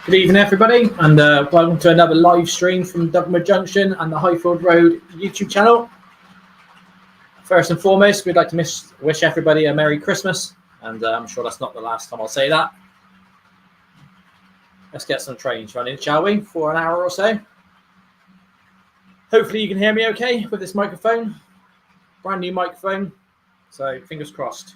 Good evening, everybody, and welcome to another live stream from Dugmer Junction and the Highfield Road YouTube channel. First and foremost, we'd like to wish everybody a Merry Christmas, and I'm sure that's not the last time I'll say that. Let's get some trains running, shall we, for an hour or so. Hopefully you can hear me okay with this microphone. Brand new microphone, so fingers crossed.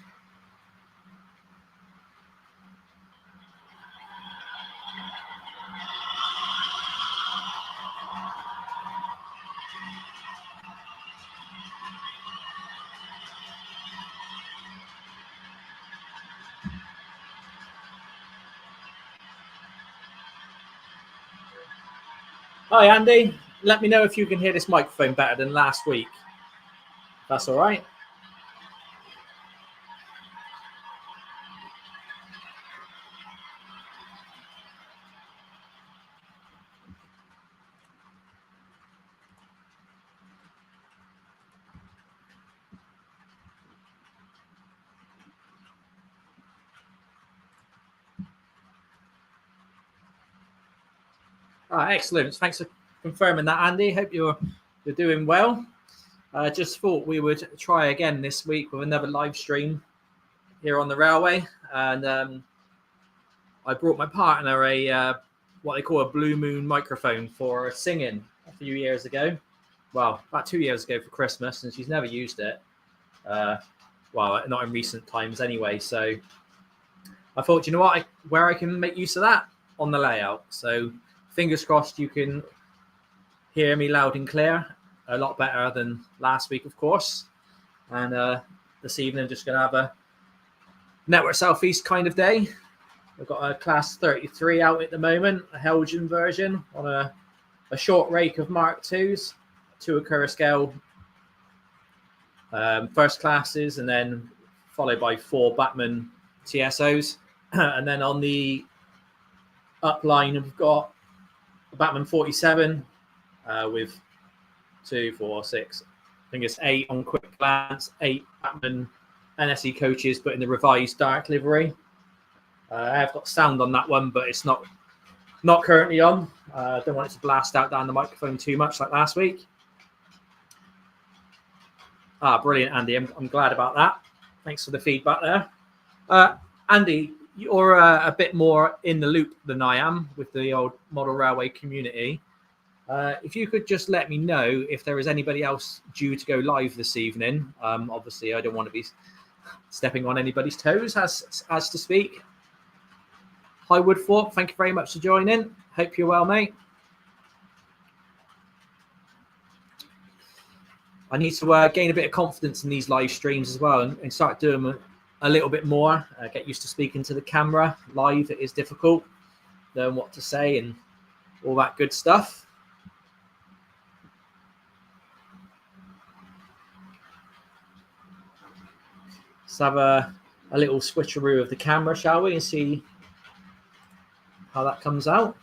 Hi, Andy. Let me know if you can hear this microphone better than last week. That's all right. Excellent. Thanks for confirming that, Andy. Hope you're doing well. Just thought we would try again this week with another live stream here on the railway. And I brought my partner a what they call a Blue Moon microphone for singing a few years ago. Well, about 2 years ago for Christmas, and she's never used it. Well, not in recent times anyway. So I thought, you know what, where I can make use of that on the layout. So fingers crossed you can hear me loud and clear, a lot better than last week, of course. And this evening, I'm just going to have a Network Southeast kind of day. We've got a Class 33 out at the moment, a Helgian version on a short rake of Mark IIs, 2 Acura scale first classes, and then followed by 4 Batman TSOs. And then on the upline, we've got Batman 47 with 2, 4, 6, I think it's 8 on quick glance, 8 Batman NSE coaches, but in the revised dark livery. I have got sound on that one, but it's not currently on. I don't want it to blast out down the microphone too much like last week. Brilliant, Andy. I'm glad about that. Thanks for the feedback there. Andy, you're a bit more in the loop than I am with the old model railway community. If you could just let me know if there is anybody else due to go live this evening. Obviously, I don't want to be stepping on anybody's toes, as to speak. Hi, Woodthorpe. Thank you very much for joining. Hope you're well, mate. I need to gain a bit of confidence in these live streams as well and start doing them a little bit more. Get used to speaking to the camera live. It is difficult, knowing what to say and all that good stuff. Let's have a little switcheroo of the camera, shall we, and see how that comes out.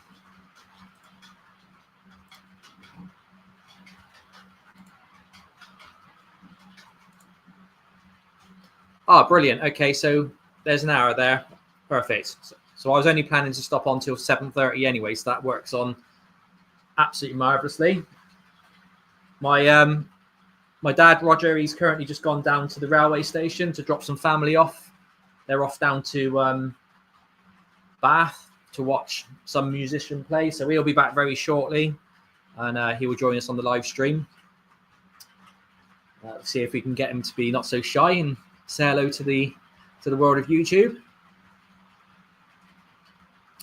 Brilliant. Okay, so there's an hour there. Perfect. So I was only planning to stop on till 7:30 anyway, so that works on absolutely marvelously. My dad, Roger, he's currently just gone down to the railway station to drop some family off. They're off down to Bath to watch some musician play, so he'll be back very shortly, and he will join us on the live stream. See if we can get him to be not so shy and say hello to the world of YouTube.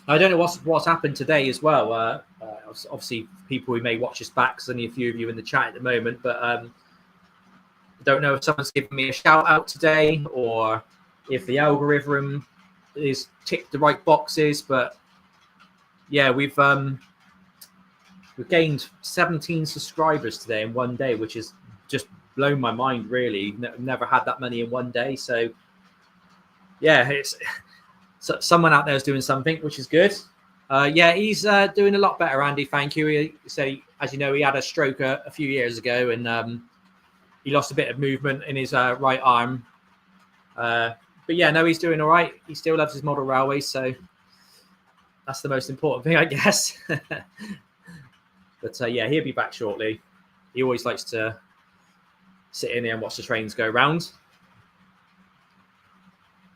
I don't know what's happened today as well. Obviously, people who may watch us back, there's only a few of you in the chat at the moment, but I don't know if someone's given me a shout out today or if the algorithm is ticked the right boxes. But yeah, we've gained 17 subscribers today in one day, which is just blown my mind, really. Never had that many in one day. So yeah, someone out there is doing something, which is good. Yeah, he's doing a lot better, Andy. Thank you. So, as you know, he had a stroke a few years ago, and he lost a bit of movement in his right arm. But yeah, no, he's doing all right. He still loves his model railways. So That's the most important thing, I guess. But yeah, he'll be back shortly. He always likes to sit in here and watch the trains go around.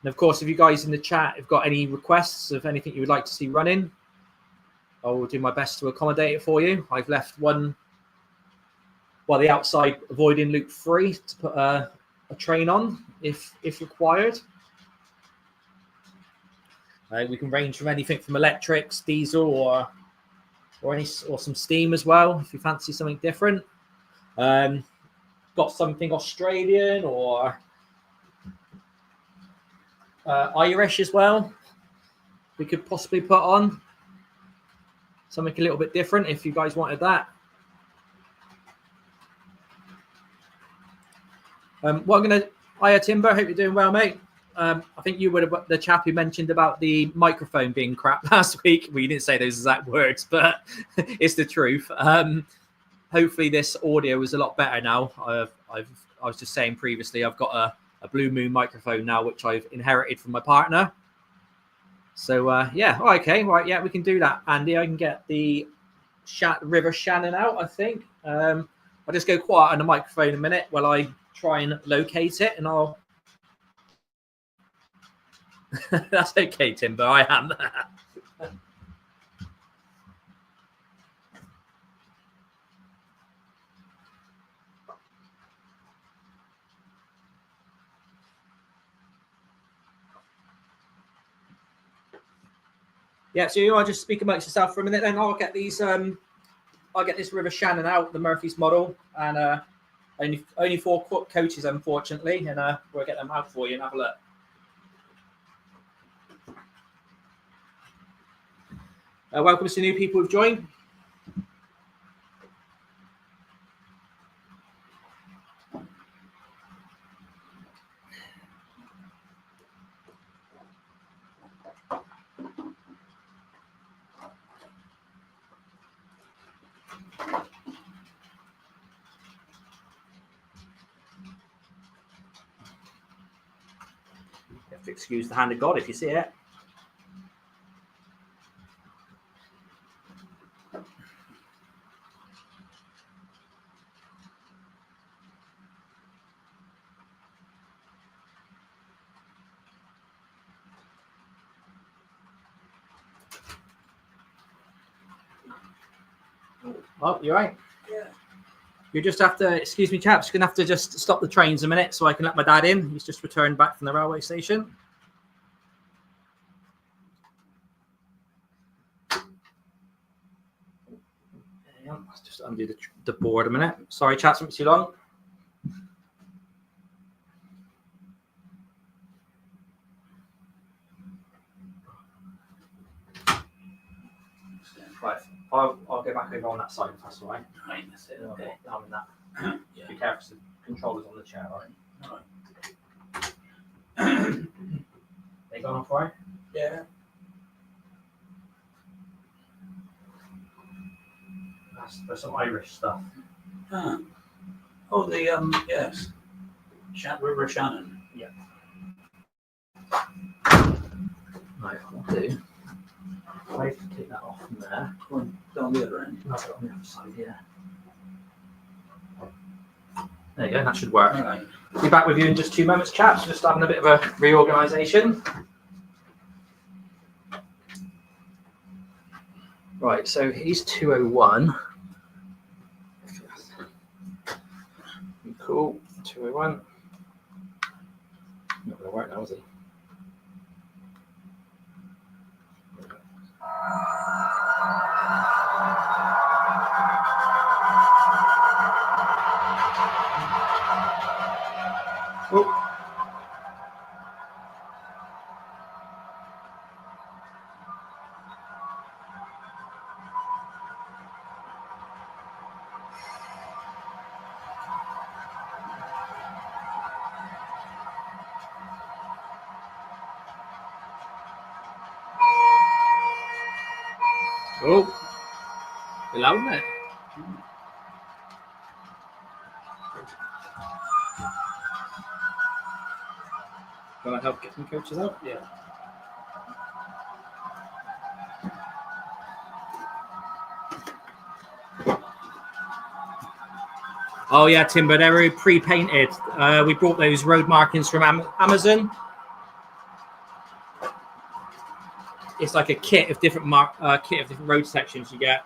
And of course, if you guys in the chat have got any requests of anything you would like to see running, I will do my best to accommodate it for you. I've left the outside avoiding loop 3 to put a train on if required. We can range from anything from electrics, diesel, or some steam as well if you fancy something different. Got something Australian or Irish as well. We could possibly put on something a little bit different if you guys wanted that. Hiya Timber, hope you're doing well, mate. I think you would have the chap who mentioned about the microphone being crap last week. We didn't say those exact words, but it's the truth. Hopefully this audio is a lot better now. I was just saying previously, I've got a Blue Moon microphone now, which I've inherited from my partner. So yeah, okay, right, yeah, we can do that, Andy. I can get the River Shannon out, I think. I'll just go quiet on the microphone a minute while I try and locate it, and I'll... That's okay, Timber, I am. Yeah, so you want to just speak amongst yourself for a minute, then I'll get these. I'll get this River Shannon out, the Murphy's model, and only 4 coaches, unfortunately, and we'll get them out for you and have a look. Welcome to new people who've joined. You have to excuse the hand of God if you see it. Oh, you're right. Yeah. You just have to, excuse me, chaps, you're going to have to just stop the trains a minute so I can let my dad in. He's just returned back from the railway station. Let's just undo the board a minute. Sorry, chaps, it was too long. Right, I'll go back over on that side if that's all right. Right, that's it. Okay. I'm in that. Yeah. Be careful, the controller's on the chair, all right? All right. They gone off right? Yeah. There's some Irish stuff. Ah. Oh, the yes. River Shannon. Yeah. Right, I'll do. I have to take that off from there. Going down the other end. No, on the other side, yeah. There you go, that should work. All right. Be back with you in just 2 moments, chaps. Just having a bit of a reorganisation. Right, so he's 201. Cool, 201. Not going to work now, is he? Oh. Oh, you're loud, isn't it? Want to help get some coaches out? Yeah. Oh yeah, Timber, they're pre-painted. We brought those road markings from Amazon. It's like a kit of different road sections you get.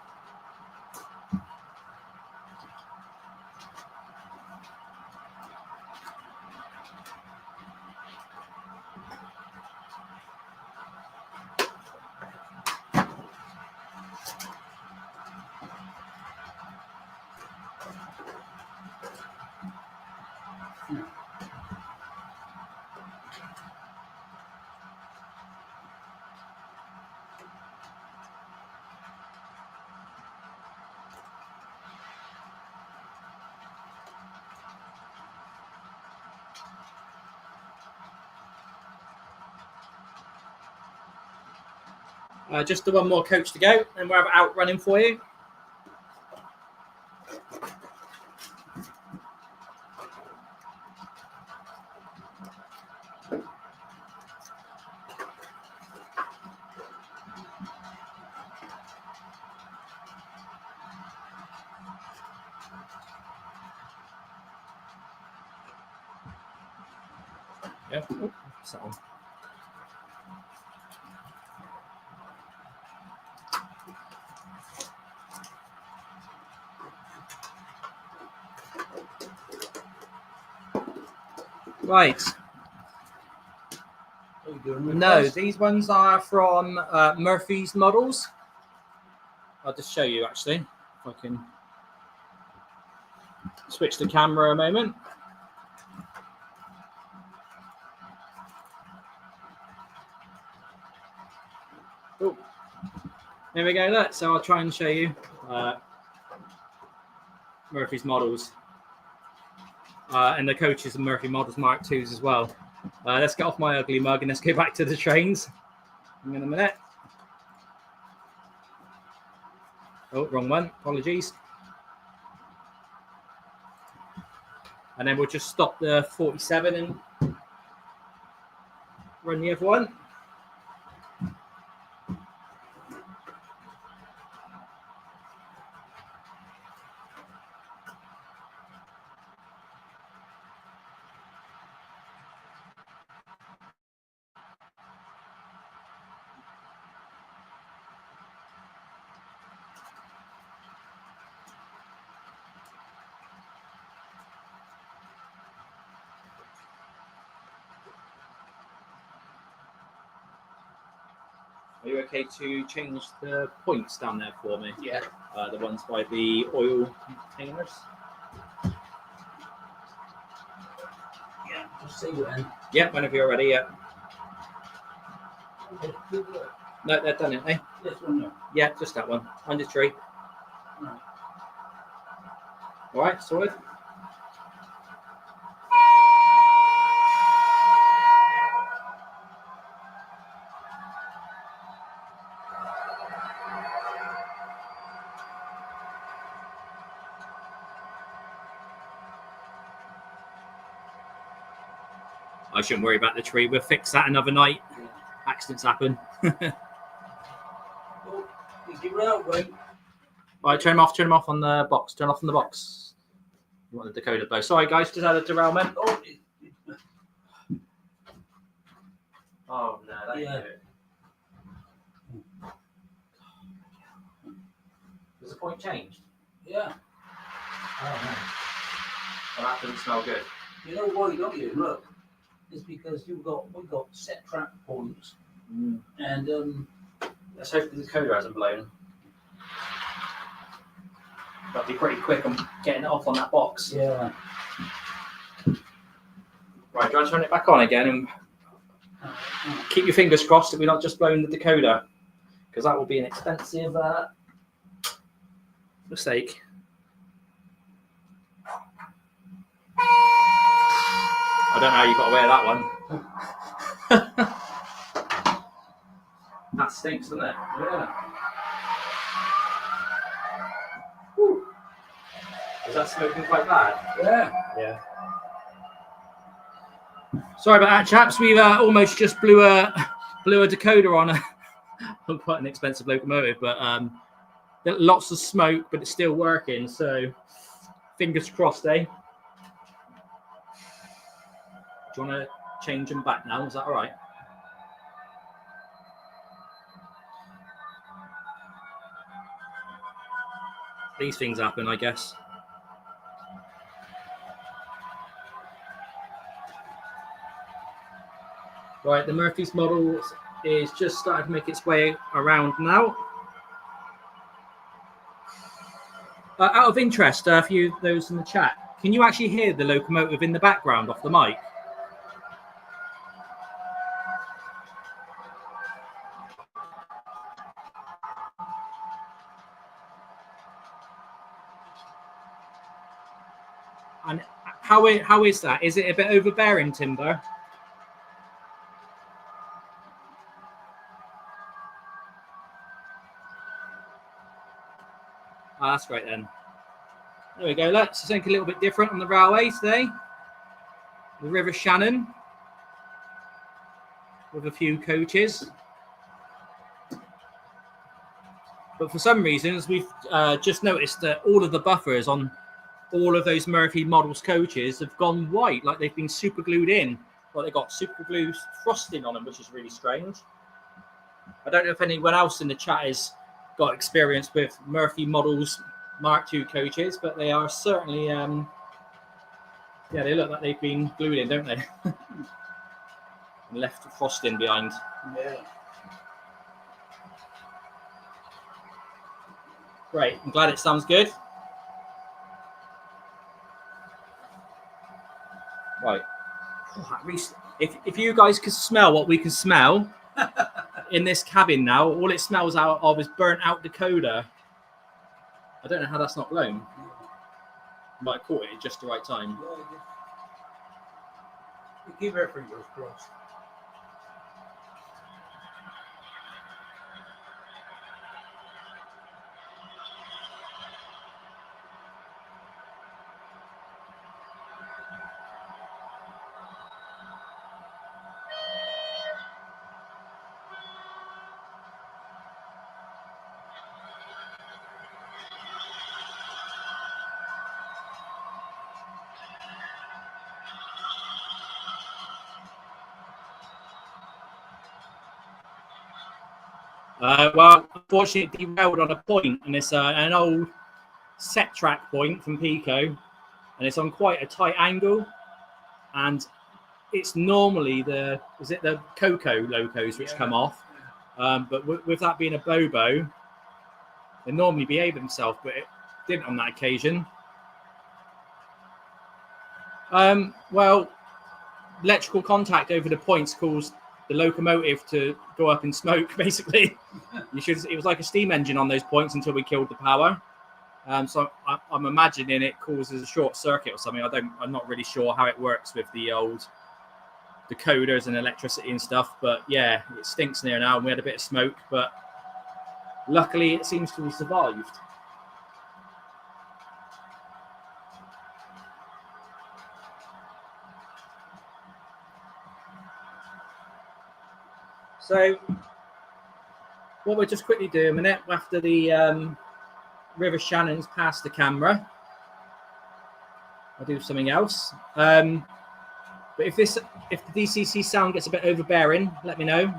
Just the one more coach to go, and we'll have it out running for you. Yeah. Oh, that one. Right. No, these ones are from Murphy's Models. I'll just show you actually. If I can switch the camera a moment. Oh, there we go. Look, so I'll try and show you Murphy's Models. And the coaches and Murphy Models Mark IIs as well. Let's get off my ugly mug and let's go back to the trains in a minute. Oh, wrong one. Apologies. And then we'll just stop the 47 and run the other one. Are you okay to change the points down there for me? Yeah. The ones by the oil containers. Yeah. Just see when. Yeah, whenever you're ready. Yeah. No, they're done, aren't they? This one, no. Yeah, just that one. Under tree. Right. All right, sorted. I shouldn't worry about the tree. We'll fix that another night. Yeah. Accidents happen. Oh, you give it out, wait. All right, turn them off on the box. Turn off on the box. You want the decoder blow. Sorry, guys, just had a derailment. Oh, no, that ain't it. Has the point changed? Yeah. Oh, no. Well, that doesn't smell good. You know why, don't you? Look. It's because we've got set track points. And let's hope the decoder hasn't blown. That'll be pretty quick on getting it off on that box. Yeah. Right, do you want to turn it back on again and keep your fingers crossed that we're not just blowing the decoder, because that will be an expensive mistake. I don't know how you got away with that one. That stinks, doesn't it? Yeah. Whew. Is that smoking quite bad? Yeah. Yeah. Sorry about that, chaps. We almost just blew a decoder on quite an expensive locomotive, but lots of smoke, but it's still working. So Fingers crossed, eh? Do you want to change them back now? Is that all right? These things happen, I guess. Right, the Murphy's model is just starting to make its way around now. Out of interest, for you those in the chat, can you actually hear the locomotive in the background off the mic? And how is that? Is it a bit overbearing, Timber? Ah, that's great then. There we go. Let's think a little bit different on the railway today. The River Shannon with a few coaches. But for some reasons, we've just noticed that all of the buffers on all of those Murphy models coaches have gone white, like they've been super glued in. Well, they've got super glue frosting on them, which is really strange. I don't know if anyone else in the chat has got experience with Murphy models Mark II coaches, but they are certainly, yeah, they look like they've been glued in, don't they? And left frosting behind. Yeah. Great. I'm glad it sounds good. Right. If you guys could smell what we can smell in this cabin now, all it smells out of is burnt out decoder. I don't know how that's not blown. Might have caught it at just the right time. We keep our fingers crossed. Well, unfortunately, it derailed on a point, and it's an old set track point from Pico, and it's on quite a tight angle. And it's normally the Coco locos which come off, but with that being a Bobo, they normally behave themselves, but it didn't on that occasion. Well, electrical contact over the points caused the locomotive to go up in smoke, basically. It was like a steam engine on those points until we killed the power. So I'm imagining it causes a short circuit or something. I'm not really sure how it works with the old decoders and electricity and stuff, but yeah, it stinks near now, and we had a bit of smoke, but luckily it seems to have survived. So what we'll just quickly do a minute after the River Shannon's past the camera, I'll do something else. But if the DCC sound gets a bit overbearing, let me know.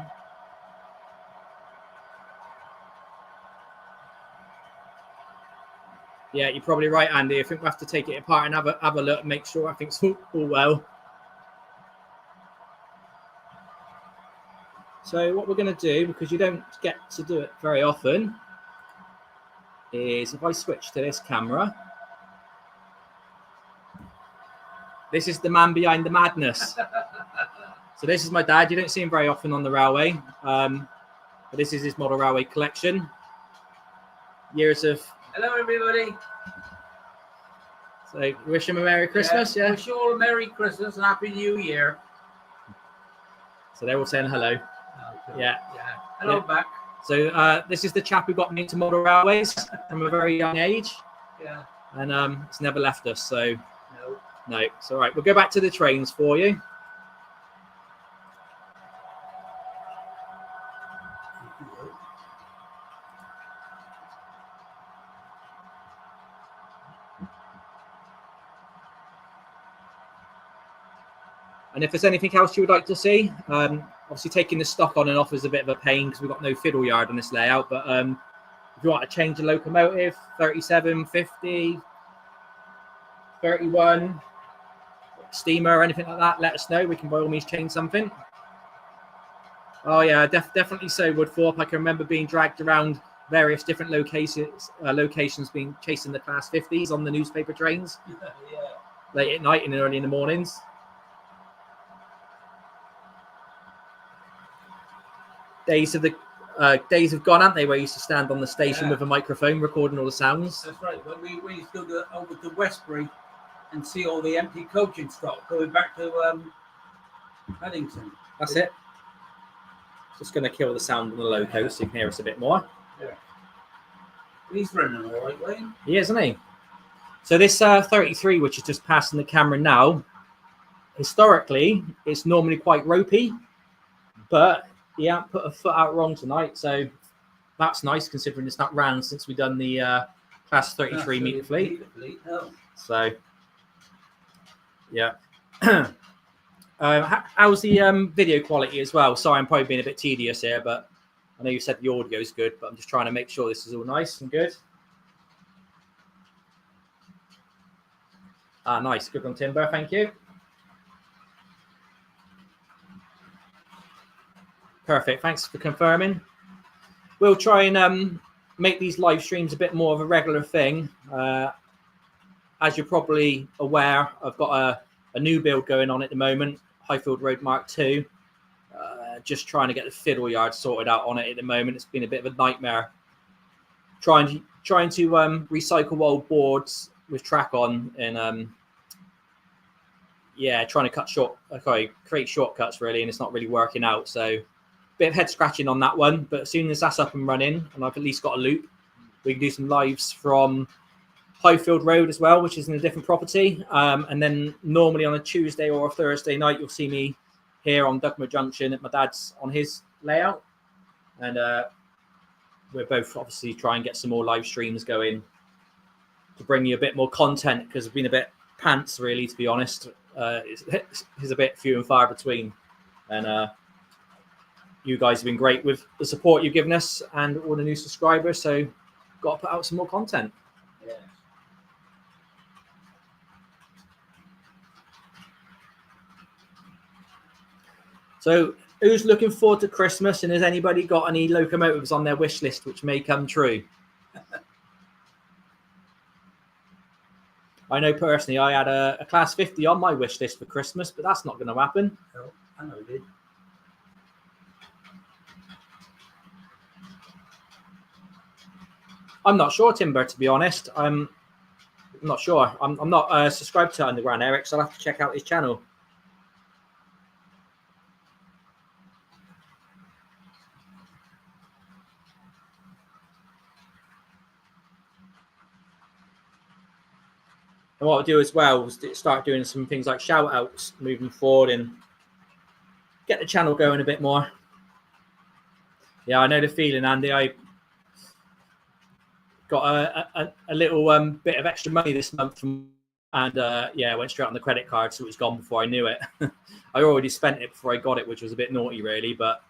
Yeah, you're probably right, Andy. I think we'll have to take it apart and have a look, make sure everything's all well. So what we're going to do, because you don't get to do it very often, is if I switch to this camera, this is the man behind the madness. So this is my dad. You don't see him very often on the railway, but this is his model railway collection. Years of... Hello, everybody. So wish him a Merry Christmas, yeah? Wish you all a Merry Christmas and Happy New Year. So they're all saying hello. Okay. Yeah. Hello, Yeah. back. So this is the chap who got me into model railways from a very young age. Yeah. And it's never left us, so No. it's all right. We'll go back to the trains for you. And if there's anything else you would like to see, obviously taking the stock on and off is a bit of a pain because we've got no fiddle yard on this layout. But if you want to change the locomotive, 37, 50, 31, steamer or anything like that, let us know. We can by all means change something. Oh yeah, definitely so, Woodthorpe. I can remember being dragged around various different locations being chasing the Class 50s on the newspaper trains. Yeah. Late at night and early in the mornings. Days have gone, haven't they, where you used to stand on the station with a microphone recording all the sounds. That's right. When we used to go over to Westbury and see all the empty coaching stock going back to Paddington. That's it. Just going to kill the sound on the loco so you can hear us a bit more. Yeah. He's running all right, Wayne. He is, isn't he? So this 33, which is just passing the camera now, historically, it's normally quite ropey, but he hasn't put a foot out wrong tonight, so that's nice considering it's not ran since we've done the Class 33 meter fleet. Oh. So, yeah. How's the video quality as well? Sorry, I'm probably being a bit tedious here, but I know you said the audio is good, but I'm just trying to make sure this is all nice and good. Ah, nice. Good on Timber. Thank you. Perfect. Thanks for confirming. We'll try and make these live streams a bit more of a regular thing. As you're probably aware, I've got a new build going on at the moment, Highfield Road Mark II. Just trying to get the fiddle yard sorted out on it at the moment. It's been a bit of a nightmare. Trying to recycle old boards with track on and trying to create shortcuts really, and it's not really working out. So bit of head scratching on that one, but as soon as that's up and running and I've at least got a loop, we can do some lives from Highfield Road as well, which is in a different property. And then normally on a Tuesday or a Thursday night, you'll see me here on Dugmer Junction at my dad's on his layout. And we're both obviously trying to get some more live streams going to bring you a bit more content because we've been a bit pants really, to be honest. It's a bit few and far between. And you guys have been great with the support you've given us and all the new subscribers. So got to put out some more content. Yeah. So who's looking forward to Christmas, and has anybody got any locomotives on their wish list which may come true? I know personally I had a Class 50 on my wish list for Christmas, but that's not going to happen. Oh, I know it did. I'm not sure, Timber, to be honest. I'm not sure. I'm not subscribed to Underground Eric, so I'll have to check out his channel. And what I'll do as well is start doing some things like shout outs moving forward and get the channel going a bit more. Yeah, I know the feeling, Andy. I got a little bit of extra money this month and went straight on the credit card, so it was gone before I knew it. I already spent it before I got it, which was a bit naughty really, but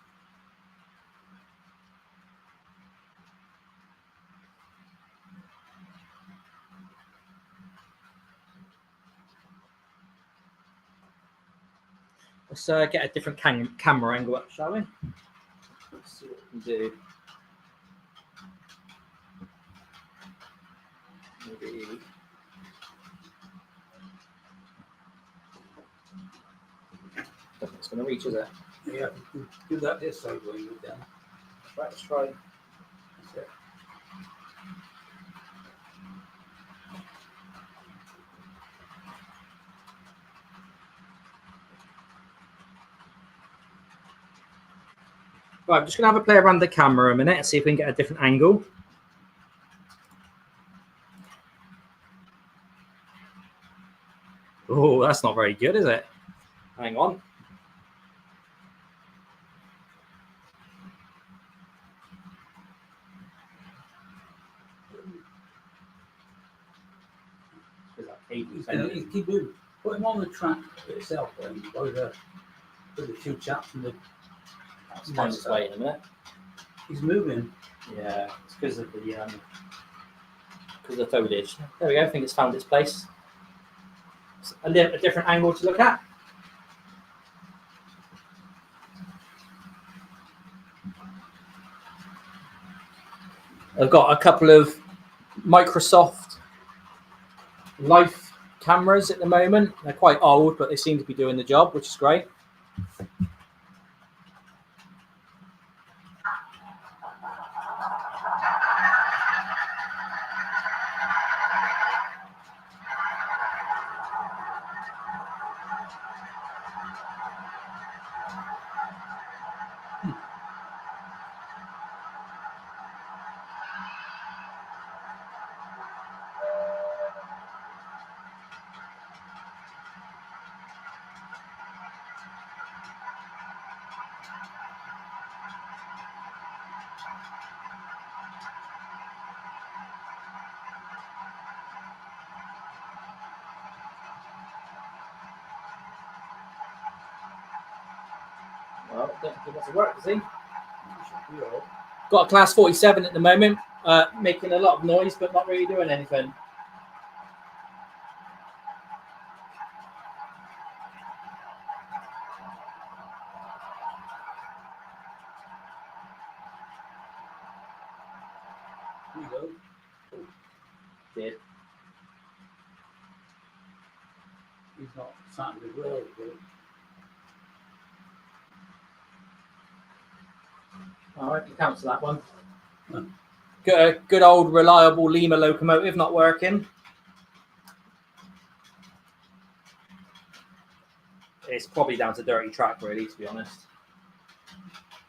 let's get a different camera angle up, shall we? Let's see what we can do. Maybe. It's going to reach, is it? Yeah, do that this side when you're down. Right, let's try. That's it. Right, I'm just going to have a play around the camera a minute and see if we can get a different angle. Oh, that's not very good, is it? Hang on. Keep moving. Put him on the track itself then, with the two chaps and the. Mine's just waiting a minute. He's moving. Yeah, it's because of the foliage. There we go. I think it's found its place. It's a different angle to look at. I've got a couple of Microsoft Life cameras at the moment. They're quite old, but they seem to be doing the job, which is great. Well, don't think that's a work, does he? Got a class 47 at the moment, making a lot of noise, but not really doing anything. Here you go. Did. He's not sat with well. All right, you cancel that one. Good old reliable Lima locomotive not working. It's probably down to dirty track, really, to be honest.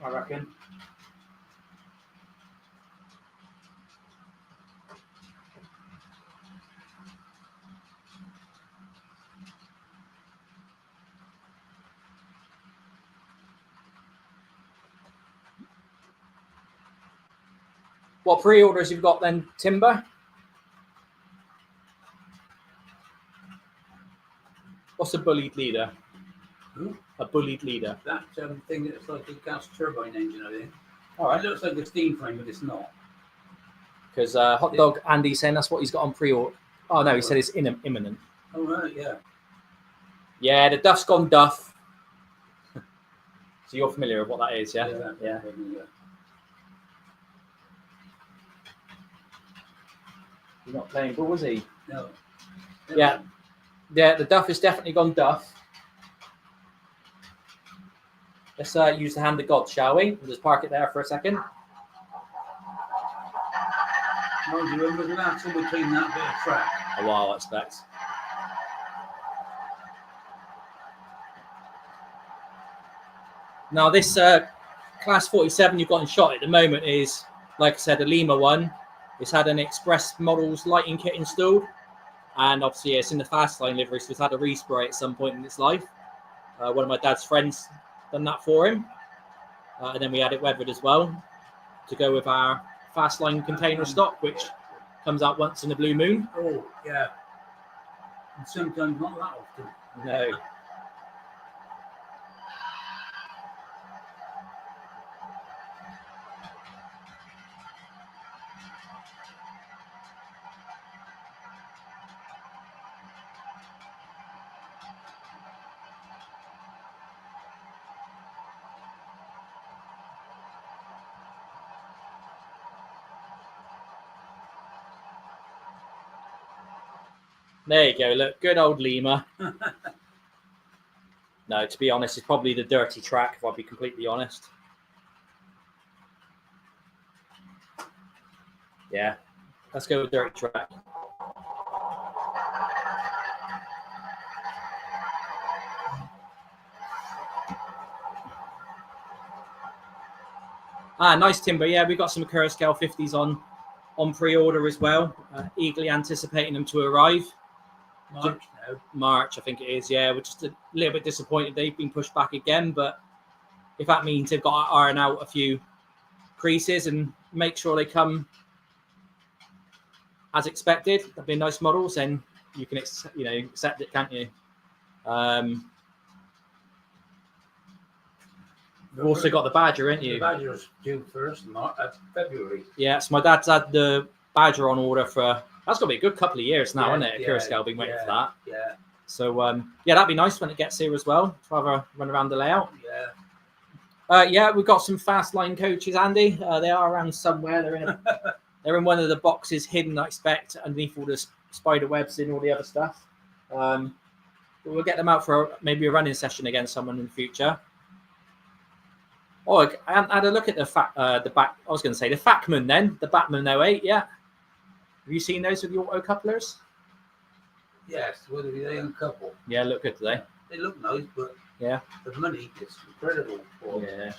I reckon. What pre-orders you've got then, Timber? What's a bullied leader? Who? A bullied leader. That thing that's like a gas turbine engine, I think. All right. It looks like a steam frame, but it's not. Because Hot Dog Andy saying that's what he's got on pre-order. Oh no, he said it's imminent. Oh right, yeah. Yeah, the Duff's gone Duff. So you're familiar with what that is, yeah? Yeah. He's not playing ball, was he? No. Yeah. Yeah, the Duff has definitely gone Duff. Let's use the hand of God, shall we? We'll just park it there for a second. Mind you, when was the last time we cleaned that bit of track? A while, I expect. Now, this Class 47 you've got in shot at the moment is, like I said, a Lima one. It's had an Express Models lighting kit installed. And obviously, it's in the Fastline livery, so it's had a respray at some point in its life. One of my dad's friends done that for him. And then we had it weathered as well to go with our Fastline container stock, which comes out once in a blue moon. Oh, yeah. And sometimes not that often. No. There you go. Look, good old Lima. No, to be honest, it's probably the dirty track, if I'll be completely honest. Yeah, let's go with dirty track. Nice Timber. Yeah, we got some Curve Scale 50s on pre-order as well. Eagerly anticipating them to arrive. March, I think it is. Yeah, we're just a little bit disappointed they've been pushed back again. But if that means they've got to iron out a few creases and make sure they come as expected, that'd be nice models. Then you can, accept it, can't you? We've also got the Badger, ain't you? The Badger's due first, February. Yeah, so my dad's had the Badger on order for, that's got to be a good couple of years now, isn't it? Curacao been waiting for that. Yeah. So, yeah, that'd be nice when it gets here as well, to have a run around the layout. Yeah. Yeah, we've got some fast line coaches, Andy. They are around somewhere. They're in one of the boxes hidden, I expect, underneath all the spider webs and all the other stuff. But we'll get them out for maybe a running session against someone in the future. Oh, I haven't had a look at the Facman then, the Batman 08, yeah. Have you seen those with the auto couplers? Yes, whether they own couple. Yeah, look good today. They look nice, but yeah, the money is incredible. Yeah.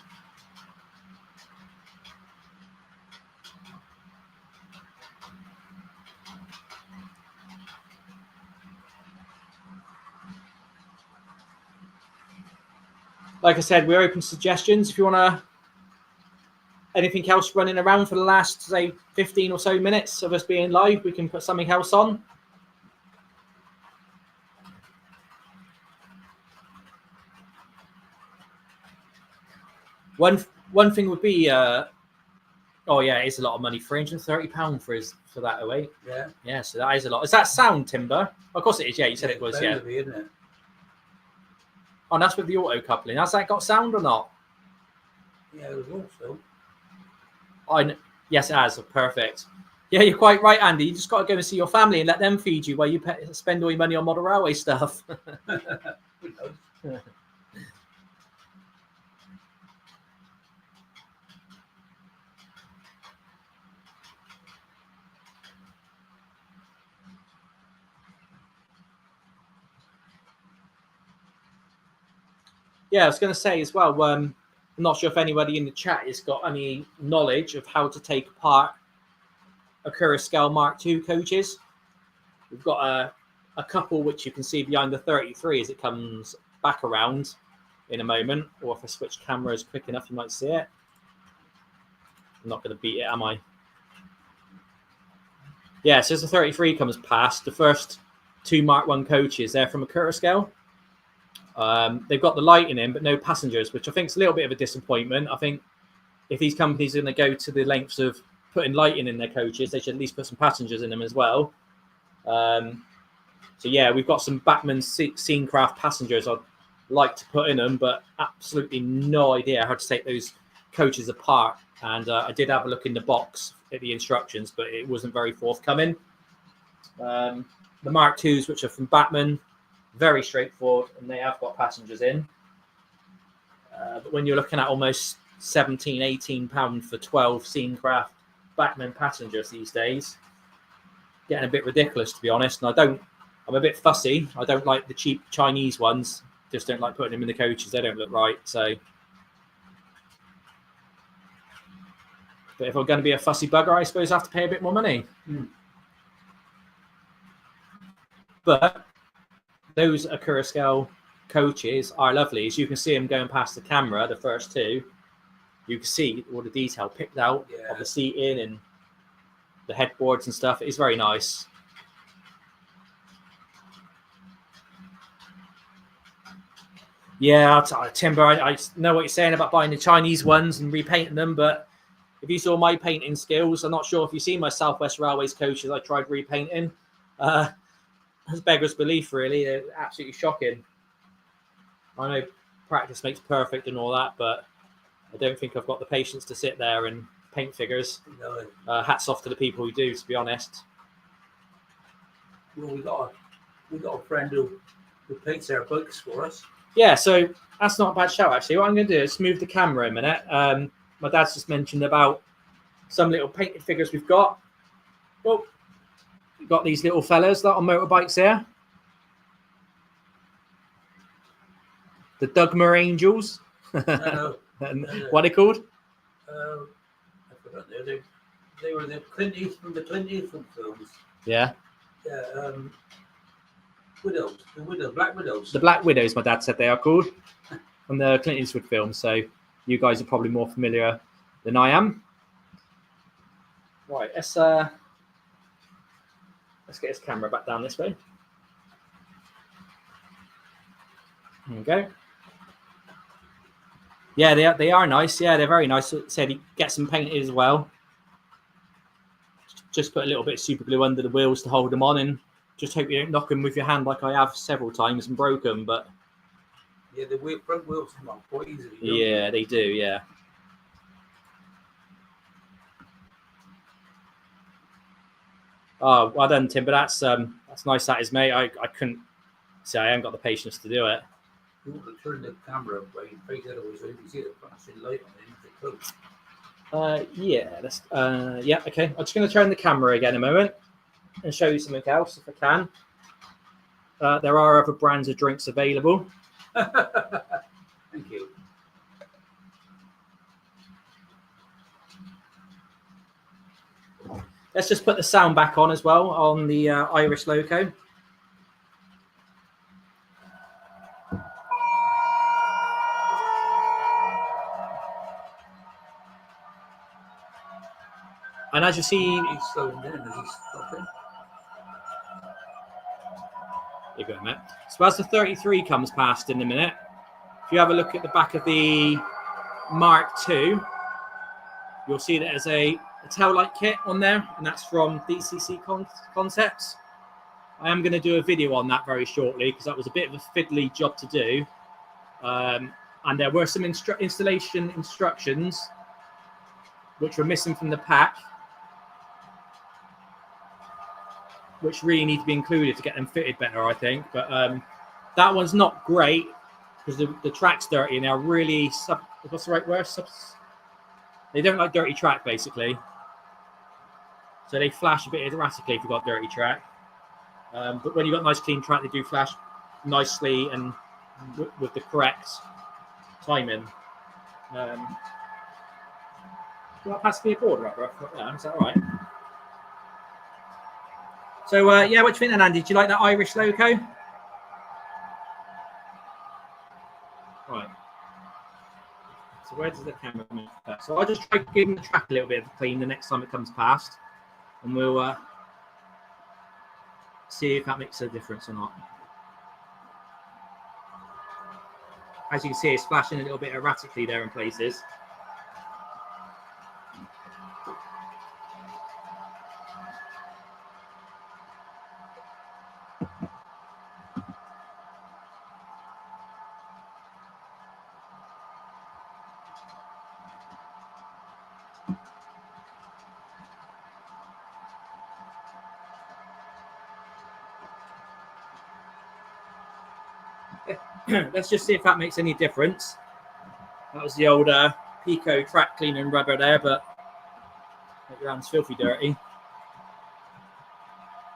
Like I said, we're open to suggestions. If you want to, anything else running around for the last, say, 15 or so minutes of us being live, we can put something else on. One thing would be, oh yeah, it's a lot of money. £330 for that 08. Yeah. Yeah, so that is a lot. Is that sound timber? Of course it is. Yeah, you said it was. Yeah. Be, isn't it? Oh, and that's with the auto coupling. Has that got sound or not? Yeah, it was also. Yes, it has. Perfect. Yeah, you're quite right, Andy. You just got to go and see your family and let them feed you while you spend all your money on model railway stuff. Yeah, I was going to say as well, I'm not sure if anybody in the chat has got any knowledge of how to take apart a Curacao Mark II coaches. We've got a couple which you can see behind the 33 as it comes back around in a moment, or if I switch cameras quick enough, you might see it. I'm not going to beat it, am I? Yeah, so as the 33 comes past, the first two Mark I coaches, they're from a Curacao. They've got the lighting in, but no passengers, which I think is a little bit of a disappointment. I think if these companies are going to go to the lengths of putting lighting in their coaches, they should at least put some passengers in them as well. So yeah, we've got some Batman Scenecraft passengers I'd like to put in them, but absolutely no idea how to take those coaches apart. And I did have a look in the box at the instructions, but it wasn't very forthcoming. The Mark IIs, which are from Batman, very straightforward, and they have got passengers in. But when you're looking at almost £17-18 for 12 Scenecraft Batman passengers these days, getting a bit ridiculous, to be honest. And I'm a bit fussy. I don't like the cheap Chinese ones. Just don't like putting them in the coaches. They don't look right. So, but if I'm going to be a fussy bugger, I suppose I have to pay a bit more money. But those Curacao coaches are lovely. As you can see them going past the camera, the first two, you can see all the detail picked out of the seating and the headboards and stuff. It's very nice. Yeah, Timber, I know what you're saying about buying the Chinese ones and repainting them, but if you saw my painting skills, I'm not sure if you've seen my Southwest Railways coaches I tried repainting. It's beggar's belief, really. They're absolutely shocking. I know practice makes perfect and all that, but I don't think I've got the patience to sit there and paint figures. No. Hats off to the people who do, to be honest. Well, we got a friend who paints our bikes for us. Yeah, so that's not a bad shout, actually. What I'm going to do is move the camera a minute. My dad's just mentioned about some little painted figures we've got. Well, we've got these little fellas that are on motorbikes here. The Dugmer Angels. No. What are they called? I forgot. They were the Clint Eastwood films. Yeah. Yeah. Widows. Black Widows. The Black Widows, my dad said they are called, from the Clint Eastwood film. So you guys are probably more familiar than I am. Right, let's get this camera back down this way. There you go. Yeah, they are nice. Yeah, they're very nice. Said he gets them painted as well. Just put a little bit of super glue under the wheels to hold them on, and just hope you don't knock them with your hand like I have several times and broke them. But yeah, the front wheels come off quite easily. Yeah, they do. Yeah. Oh, well done, Tim. But that's nice. That is, mate. I couldn't say I haven't got the patience to do it. You want to turn the camera away and face it away so you can see the flashing light on the coat. Yeah. That's yeah. Okay. I'm just going to turn the camera again a moment and show you something else if I can. There are other brands of drinks available. Thank you. Let's just put the sound back on as well on the Irish logo. And as you see, He's slowing down as he's stopping. you go, mate. So as the 33 comes past in a minute, if you have a look at the back of the Mark II, you'll see that there's a tail light kit on there, and that's from DCC Concepts. I am going to do a video on that very shortly because that was a bit of a fiddly job to do. And there were some installation instructions which were missing from the pack, which really need to be included to get them fitted better, I think. But that one's not great because the track's dirty and they're really what's the right word? They don't like dirty track, basically. So they flash a bit erratically if you've got dirty track. But when you've got nice clean track, they do flash nicely and with the correct timing. Do you want to pass me a board, Robert? Is that all right? So, yeah, what do you think then, Andy? Do you like that Irish logo? Right. So where does the camera move? So I'll just try giving the track a little bit of a clean the next time it comes past. And we'll see if that makes a difference or not. As you can see, it's flashing a little bit erratically there in places. Let's just see if that makes any difference. That was the old Pico track cleaner and rubber there, but your hand's filthy dirty.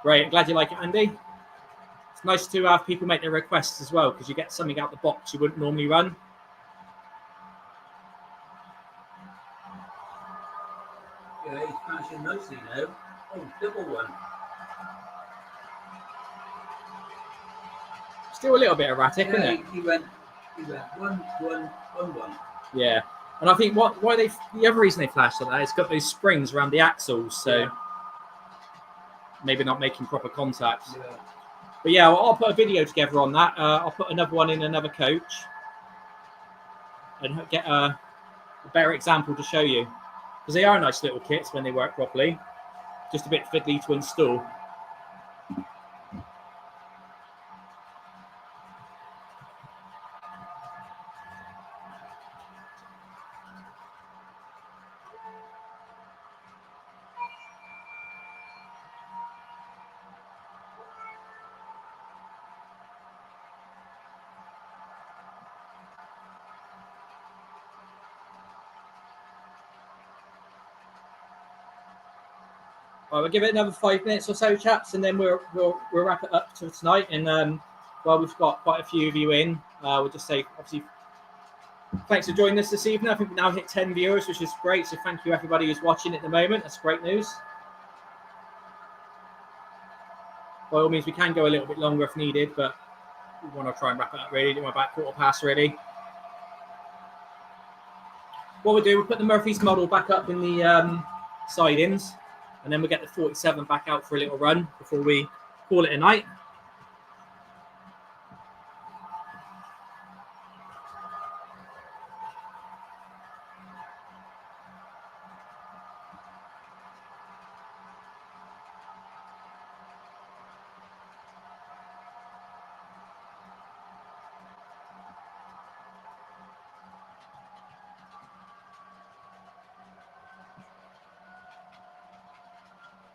Great, I'm glad you like it, Andy. It's nice to have people make their requests as well because you get something out the box you wouldn't normally run. Yeah, he's flashing nicely now. Oh, double one. Still a little bit erratic, isn't it? He went 1, 1, 1, 1. Yeah, and I think the other reason they flash like that, it's got those springs around the axles, so maybe not making proper contact. Yeah. But yeah, I'll put a video together on that. I'll put another one in another coach and get a better example to show you because they are nice little kits when they work properly. Just a bit fiddly to install. Right, we'll give it another 5 minutes or so, chaps, and then we'll wrap it up to tonight. And well, we've got quite a few of you in. We'll just say, obviously, thanks for joining us this evening. I think we now hit 10 viewers, which is great. So thank you, everybody who's watching at the moment. That's great news. By all means, we can go a little bit longer if needed, but we want to try and wrap it up really. We're about 1/4 really. What we'll do, we'll put the Murphy's model back up in the sidings. And then we'll get the 47 back out for a little run before we call it a night.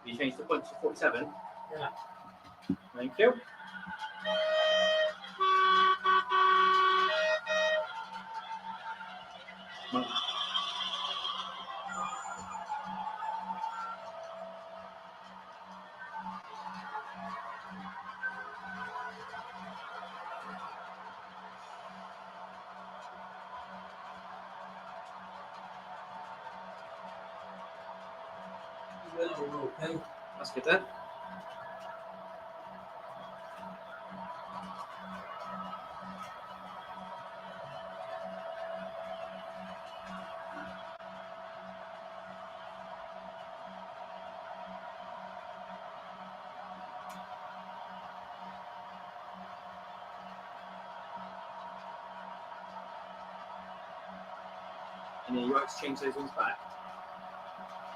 You changed the point to 47? Yeah. Thank you. Okay. That's good then. And then you like to change those ones back.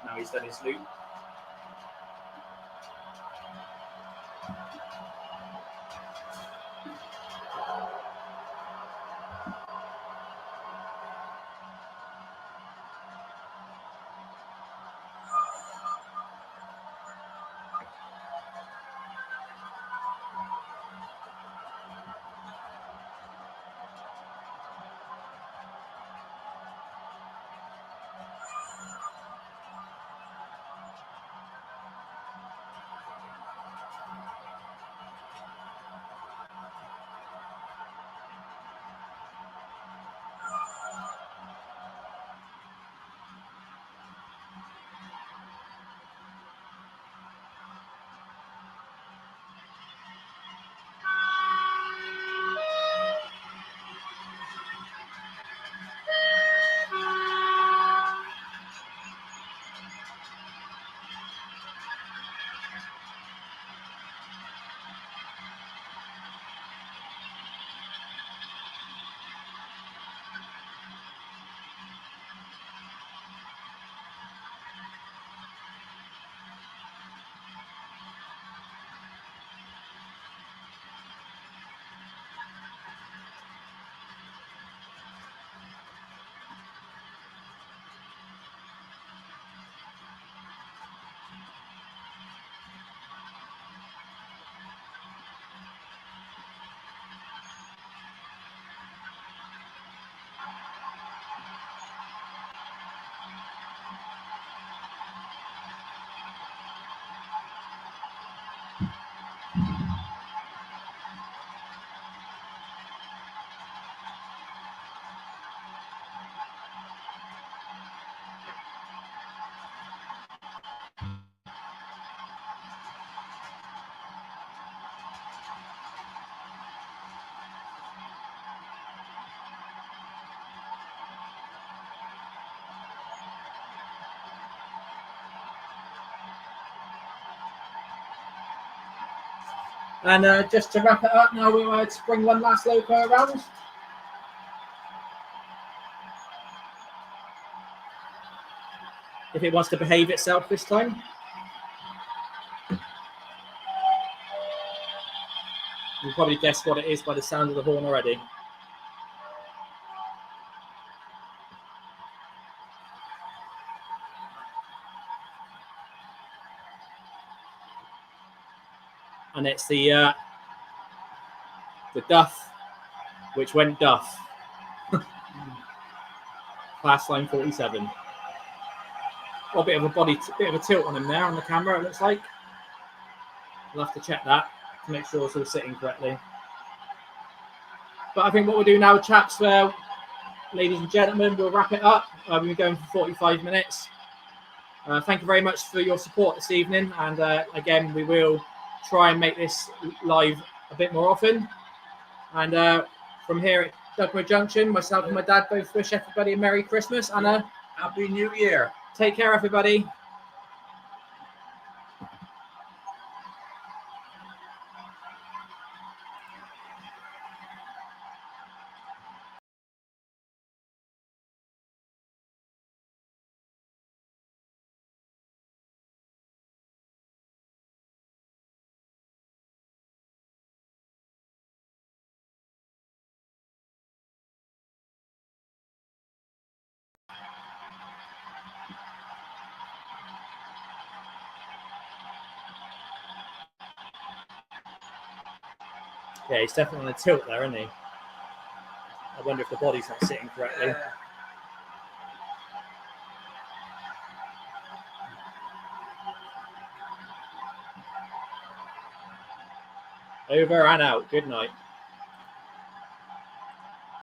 Now he's done his loop. And just to wrap it up, now we're to bring one last loco around. If it wants to behave itself this time. You'll probably guess what it is by the sound of the horn already. And it's the duff, which went duff. Class line 47. Got a bit of a tilt on him there on the camera, it looks like. We'll have to check that to make sure it's all sitting correctly. But I think what we'll do now, chaps, ladies and gentlemen, we'll wrap it up. We've been going for 45 minutes. Thank you very much for your support this evening. And again, we will try and make this live a bit more often. And from here at Dugmer Junction, myself and my dad both wish everybody a Merry Christmas and a Happy New Year. Take care, everybody. Yeah, he's definitely on a tilt there, isn't he? I wonder if the body's not sitting correctly. Yeah. Over and out. Good night.